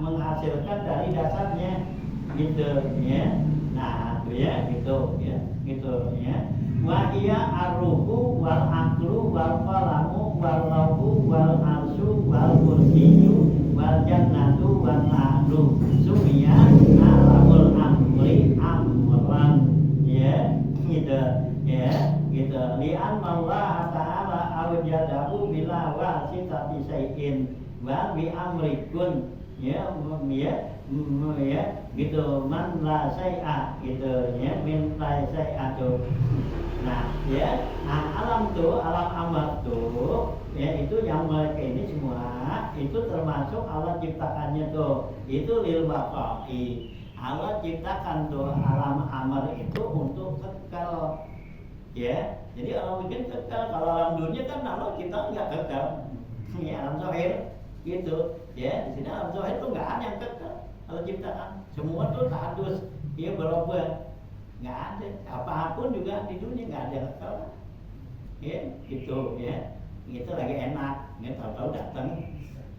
menghasilkan dari dasarnya gitu ya. Nah itu ya gitu ya wa iya arruhu wal aqlu wal qalamu wal lauhu wal arsyu wal kursiyyu wal jannatu wan naru sumiya alamul amri amran ya gitu li'an Allah ta'ala awjadahu bila wasitati syai'in wa bi amrikun gitu man la syai'a gitu ya min la syai'a tuh. Nah alam tuh alam amar tuh ya itu yang mereka ini semua itu termasuk Allah ciptakannya tuh itu lil baqai. Allah ciptakan tuh alam amar itu untuk kekal ya. Jadi Allah bikin kekal. Kalau alam dunia kan Allah kita nggak kekal ya, alam zahir gitu ya. Di sini alam zahir tuh nggak ada yang kekal. Allah ciptakan semua tuh hadus ya, berubah, nggak ada apapun juga di dunia nggak ada yang kekal ya gitu ya. Itu lagi enak ya, tahu-tahu datang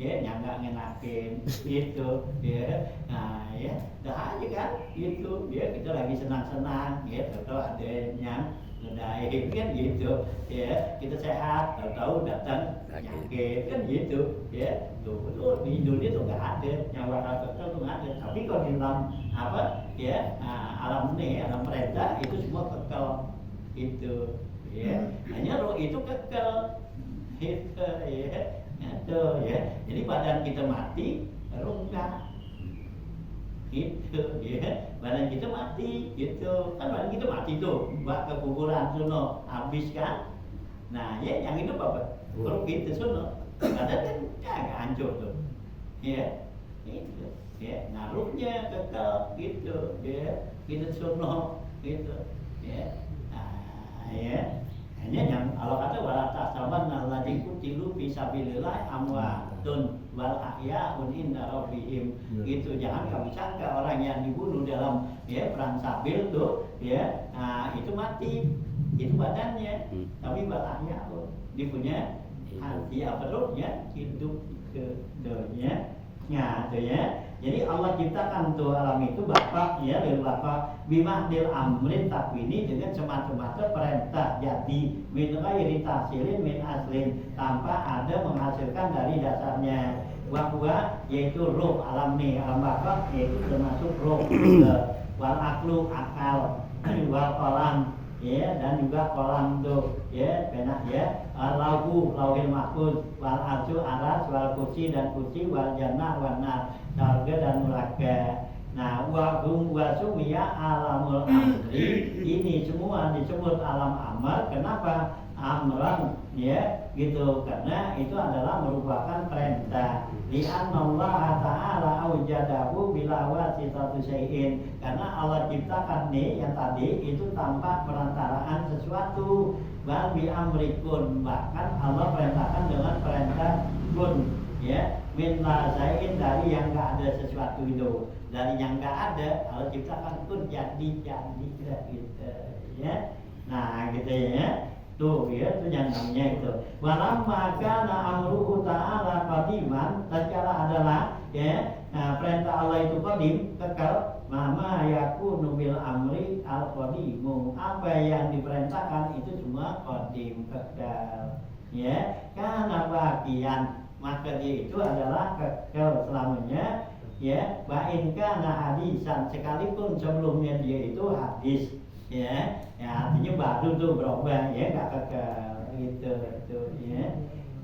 ya nyangga ngenakin gitu ya. Nah ya dah aja kan gitu ya, kita lagi senang-senang ya, tahu-tahu ada yang ngedain kan gitu ya. Kita sehat tahu-tahu datang nyakit kan gitu ya. Tuh di dunia tuh nggak ada yang bakal kekal tuh nggak ada. Tapi kalau di dalam apa ya alam ini alam perintah itu semua kekal itu ya. Hanya roh itu kekal gitu ya. Tuh ya, jadi badan kita mati, roh enggak, gitu ya. Badan kita mati, gitu kan, badan kita mati tuh, buat ke kuburan sono, habis kan. Nah ya, yang itu apa? Roh kita sono, badan kan agak hancur tuh, ya, gitu ya. Nah rohnya kekal, gitu ya, kita sono, gitu ya. Nah ya. Hanya yang Allah kata wala tahsaban allazi qutilu fi sabilillah amwatun wal ahyaun inda rabbihim. Gitu, jangan kamu sangka orang yang dibunuh dalam ya perang sabil tuh ya, nah itu mati, itu badannya, tapi wal ahyaun dia punya hati apa rohnya hidup ke dunia. Nah tuh ya. Jadi Allah ciptakan tuh alam itu bapak ya lil bapak bimahdil amrin takwini dengan semata-mata perintah jadi min ghairi tahsilin min aslin, tanpa ada menghasilkan dari dasarnya. Wa yaitu ruh alam nih, alam bapak yaitu termasuk ruh wal aklu akal wal qalam ya, dan juga kolam tuh ya benar ya, lauhil mahfuz wal arsyu aras wal kursi dan kursi wal jannah wan nar surga dan neraka. Nah wa sumiya alamul amri, ini semua disebut alam amar. Kenapa amran ya gitu, karena itu adalah merupakan perintah. Li'annallaha ta'ala aujadahu bila wasitatu syai'in, karena Allah ciptakan nih yang tadi itu tanpa perantaraan sesuatu. Bal bi amrikun, bahkan Allah perintahkan dengan perintah kun ya, min la syai'in, dari yang enggak ada sesuatu itu, dari yang enggak ada Allah ciptakan kun jadi gitu ya. Nah gitu ya. Tuh ya, itu yang namanya itu. Walamma kana amruhu ta'ala qadiman, tatkala adalah ya, nah, perintah Allah itu qadim, kekal, mama yakunu bil amri al qadimu, apa yang diperintahkan itu semua qadim, kekal. Ya, karena bagian maka dia itu adalah kekal selamanya. Ya, wa in kana hadisan, sekalipun sebelumnya dia itu hadis. Ya, artinya baru tuh berubah ya, nggak kekal gitu ya.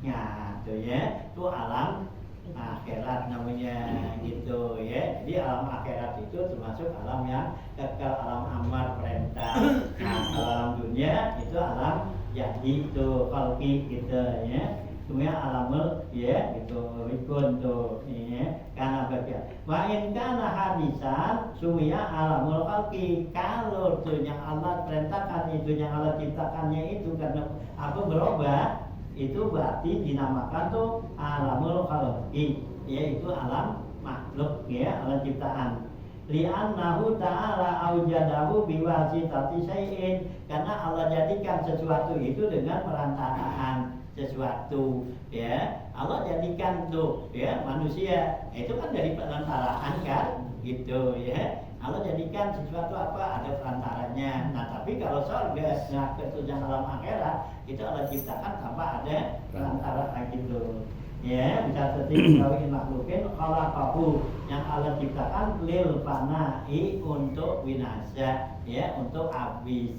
Nah tuh ya, tuh alam akhirat namanya gitu ya. Jadi alam akhirat itu termasuk alam yang kekal, alam amar perintah. Nah alam dunia itu alam jadi tuh kalki gitu ya. Semuanya alamul ya gitu rikun tuh ya, karena bagian wa in kana hadisan sumia alamul khalqi, kalau tuh yang Allah perintahkan itu, yang Allah ciptakannya itu karena apa berubah, itu berarti dinamakan tuh alamul khalqi, yaitu alam makhluk ya, alam ciptaan. Li'annahu ta'ala aujadahu biwasitati syai'in, karena Allah jadikan sesuatu itu dengan perantaraan sesuatu, ya Allah jadikan tuh ya manusia itu kan dari perantaraan kan gitu ya. Allah jadikan sesuatu apa ada perantaranya. Nah tapi kalau surga, nah ketujuan alam akhirat itu Allah ciptakan tanpa ada perantara gitu. Ya bisa seperti kawin makhlukin khalaqahu yang Allah ciptakan lil fana'i untuk binasa ya untuk habis.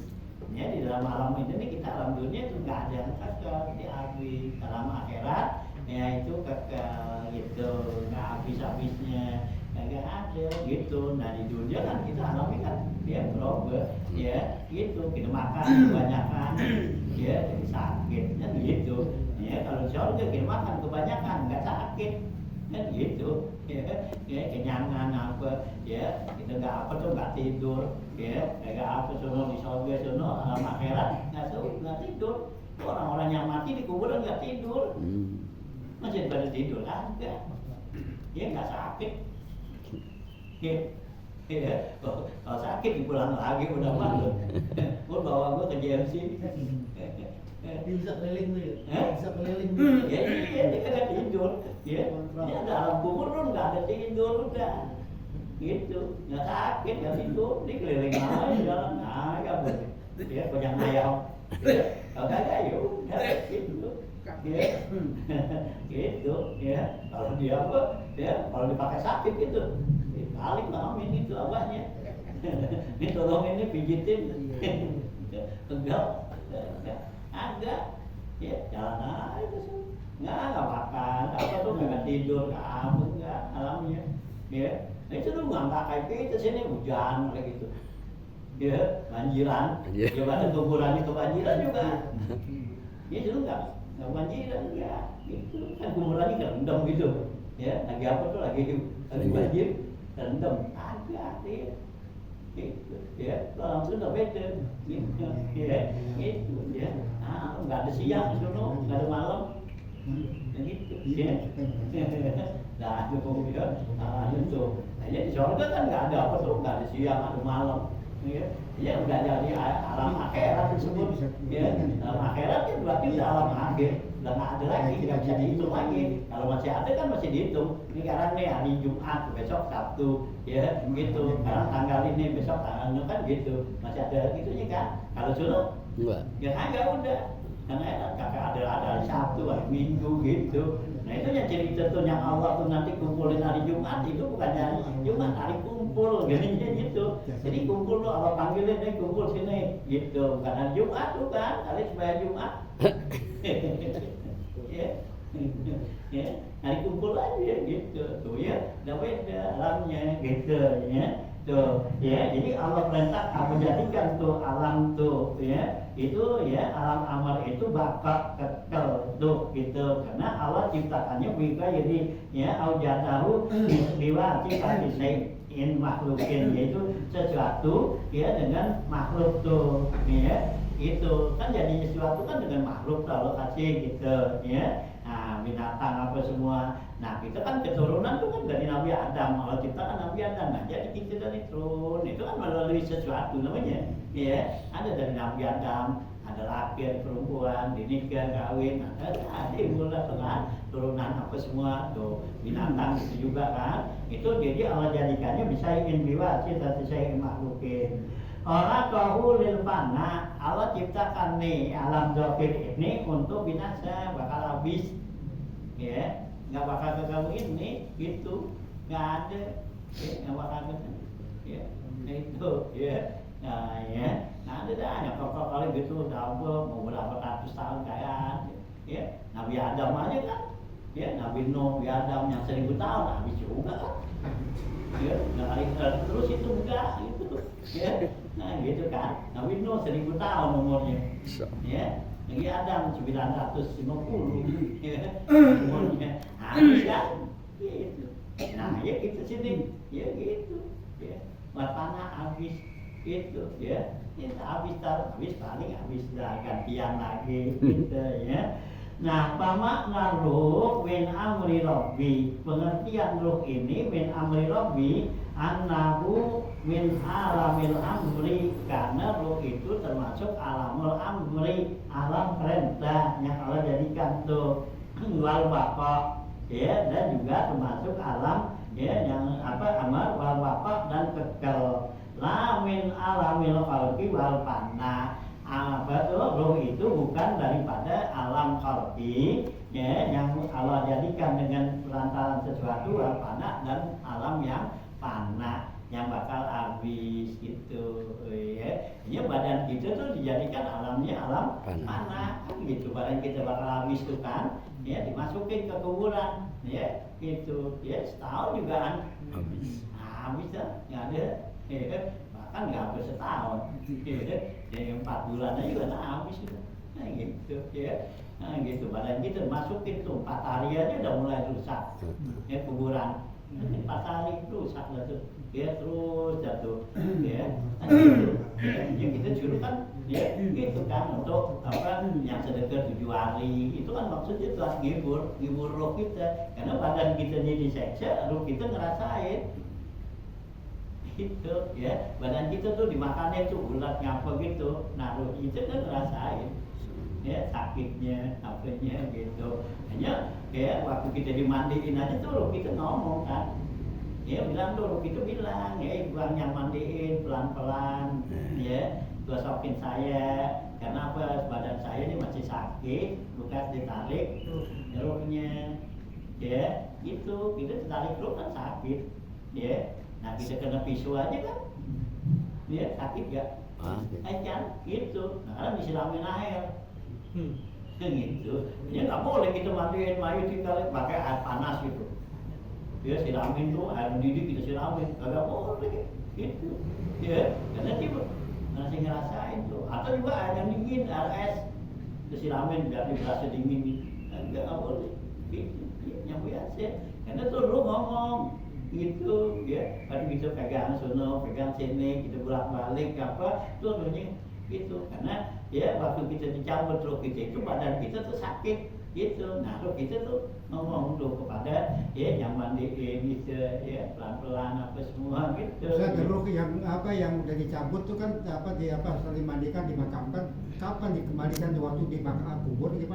Ya di dalam alam ini kita alam dunia itu nggak ada yang kekal di habis. Dalam akhirat ya itu kekal gitu nggak habis-habisnya nggak ada gitu. Nah di dunia kan kita alami kan ya berubah ya gitu kita makan kebanyakan ya jadi sakit kan gitu ya. Kalau surga kita makan kebanyakan nggak sakit kan gitu ya kenyangan apa ya kita nggak apa tuh nggak tidur ya nggak apa sono di surga sono alam akhirat nggak tidur. Orang-orang yang mati di kuburan nggak tidur masih pada tidur ada ya nggak sakit ya kalau sakit dipulang lagi udah malu. Gue bawa gue ke JMC bisa keliling tuh ya? Bisa keliling ya iya dia kagak tidur ya dia dalam kubur lu nggak ada tidur udah gitu nggak sakit nggak tidur dia keliling aja jalan aja boleh ya kojang ayam kalau kagak ya udah gitu ya gitu ya kalau dia apa ya kalau dipakai sakit gitu paling ngalamin itu abahnya ini tolong ini pijitin enggak ada ya jalan aja sih nggak makan apa tuh nggak tidur nggak apa nggak alamnya ya itu tuh nggak kayak kita sini hujan kayak gitu ya banjiran ya pada kuburannya kebanjiran juga ya itu nggak banjiran enggak gitu kan kuburannya kerendam gitu ya lagi apa tuh lagi banjir rendam agak dia gitu ya langsung udah beda gitu ya gitu ya nggak ada siang di sono nggak ada malam gitu ya nah itu ya itu aja di surga kan nggak ada apa tuh nggak ada siang ada malam ya udah jadi alam akhirat tersebut ya alam akhirat kan berarti udah alam akhir udah nggak ada lagi nggak bisa dihitung lagi. Kalau masih ada kan masih dihitung ini sekarang nih hari Jumat besok Sabtu ya gitu sekarang tanggal ini besok tanggalnya kan gitu masih ada gitunya kan. Kalau suruh ya kagak udah yang enak kakak ada hari Sabtu hari Minggu gitu. Nah itu yang cerita tuh yang Allah tuh nanti kumpulin hari Jumat itu bukan hari Jumat hari kumpul gitu. Jadi kumpul tuh Allah panggilin nih kumpul sini gitu bukan hari Jumat bukan kali supaya Jumat ya hari kumpul aja gitu tuh ya udah beda alamnya gitu ya tuh ya. Jadi Allah perintah kamu jadikan tuh alam tuh ya itu ya alam amar itu bakal kekal tuh gitu karena Allah ciptakannya bika jadi ya aujatahu biwati in makhlukin yaitu sesuatu ya dengan makhluk tuh ya itu kan jadinya sesuatu kan dengan makhluk kalau kasih gitu ya. Nah binatang apa semua. Nah kita kan keturunan tuh kan dari Nabi Adam. Allah ciptakan Nabi Adam. Nah jadi kita dari turun itu kan melalui sesuatu namanya. Ya ada dari Nabi Adam, ada laki perempuan, dinikah, kawin, ada mulai dengan turunan apa semua tuh binatang itu juga kan. Itu jadi Allah jadikannya bisa ingin biwa cita saya makhlukin. Orang kau lil fana Allah ciptakan nih alam zahir ini untuk binasa bakal habis ya nggak bakal kekal ini gitu nggak ada ya nggak bakal kekal ya itu ya nah ya nah ada dah yang pokok kali gitu udah mau berapa ratus tahun kayak ya Nabi Adam aja kan ya Nabi Nuh Nabi Adam yang 1000 tahun habis juga kan ya nggak terus itu enggak gitu ya nah gitu kan Nabi Nuh 1000 tahun umurnya ya Nabi Adam 950 ya umurnya habis kan gitu. Nah ya kita sini ya gitu ya matanya habis gitu ya kita habis paling habis dah gantian lagi gitu ya. Nah, pamakna ruh min amri rabbi. Pengertian ruh ini min amri rabbi annahu min alamil amri, karena ruh itu termasuk alamul amri, alam perintah yang Allah jadikan tuh wal baqa, ya, dan juga termasuk alam, ya, yang amar wal baqa dan kekal. La min alamil khalqi wal fana. Ruh itu bukan daripada alam khalqi, ya, yang Allah jadikan dengan perantaran sesuatu wal fana, dan alam yang fana yang bakal habis gitu, ya. Ini badan kita tuh dijadikan alamnya alam fana gitu. Badan kita bakal habis tuh kan, ya, dimasukin ke kuburan, ya, gitu, ya, setahun juga kan habis dah, nggak ada, ya, bahkan nggak habis setahun, ya, yang 4 bulan aja juga habis sudah, nah gitu, ya, nah gitu. Badan kita masukin tuh 4 hari aja udah mulai rusak, ya, kuburan. Nanti 4 hari rusak lah tuh, ya, terus jatuh, ya, nah gitu, ya, yang kita suruh kan, ya, gitu kan, untuk yang sedekah 7 hari, itu kan maksudnya telah ngibur roh kita, karena badan kita ini diseksa, roh kita ngerasain, gitu, ya, badan kita tuh dimakanin tuh ulat ngapa gitu, nah roh kita kan ngerasain, ya, sakitnya, apanya gitu. Hanya, ya, waktu kita dimandiin aja tuh roh kita ngomong kan, ya, bilang tuh roh kita bilang, ya, ibuang yang mandiin pelan-pelan, ya, gosokin saya, karena apa, badan saya ini masih sakit, bekas ditarik tuh rohnya, ya, gitu, kita ditarik roh kan sakit, ya. Nah, kita kena pisau aja kan, ya, sakit gak? Kan, gitu. Nah, karena disiramin air, gitu. Ya nggak boleh kita mandiin mayat kita pakai air panas gitu. Ya, siramin tuh air mendidih kita siramin, nggak boleh, gitu. Ya, karena dia masih ngerasain tuh. Atau juga air yang dingin, air es, disiramin biar dia berasa dingin, nggak boleh, gitu. Yang biasa, karena tuh lu ngomong. Gitu, ya, tadi kita pegang sono, pegang sini, kita bolak-balik apa, itu namanya gitu. Karena, ya, waktu kita dicabut roh kita itu badan kita tuh sakit, gitu. Nah, roh kita tuh ngomong tuh kepada, ya, yang mandiin gitu, ya, pelan-pelan apa semua gitu. Roh yang yang udah dicabut tuh kan setelah dimandikan, dimakamkan, kapan dikembalikan waktu di kubur gimana?